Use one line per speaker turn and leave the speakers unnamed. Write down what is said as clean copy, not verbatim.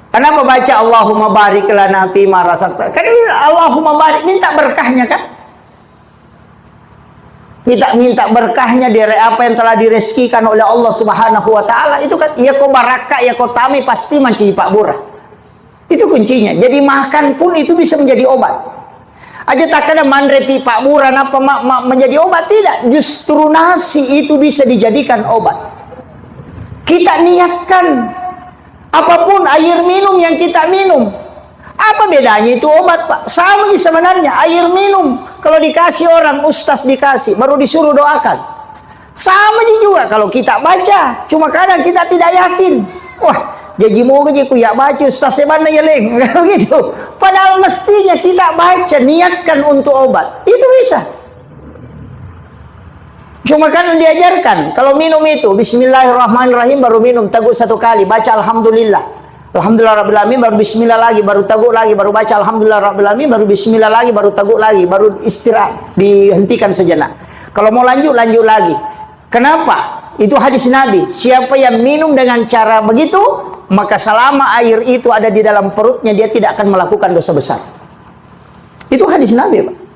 Kenapa baca Allahumma barik lana fima razaqtana? Kan Allahumma barik, minta berkahnya kan? Minta berkahnya dari apa yang telah direzekikan oleh Allah Subhanahu wa taala. Itu kan ya ko baraka ya ko tami pasti manci Pak Burah. Itu kuncinya. Jadi makan pun itu bisa menjadi obat. Aja tak ada mandrepi Pak Burah apa menjadi obat, tidak. Justru nasi itu bisa dijadikan obat. Kita niatkan apapun air minum yang kita minum. Apa bedanya itu obat, Pak? Sama sebenarnya air minum. Kalau dikasih orang, ustaz dikasih, baru disuruh doakan. Sama juga kalau kita baca. Cuma kadang kita tidak yakin. Wah, jadi mau ku ya baca ustaz sebana ya leng. Gitu. Padahal mestinya kita baca, niatkan untuk obat. Itu bisa. Cuma kan diajarkan, kalau minum itu bismillahirrahmanirrahim baru minum, teguk satu kali, baca alhamdulillah. Alhamdulillah rabbil alamin, baru bismillah lagi, baru teguk lagi, baru baca alhamdulillah rabbil alamin, baru bismillah lagi, baru teguk lagi, baru istirahat, dihentikan sejenak. Kalau mau lanjut lagi. Kenapa? Itu hadis Nabi. Siapa yang minum dengan cara begitu, maka selama air itu ada di dalam perutnya dia tidak akan melakukan dosa besar. Itu hadis Nabi, Pak.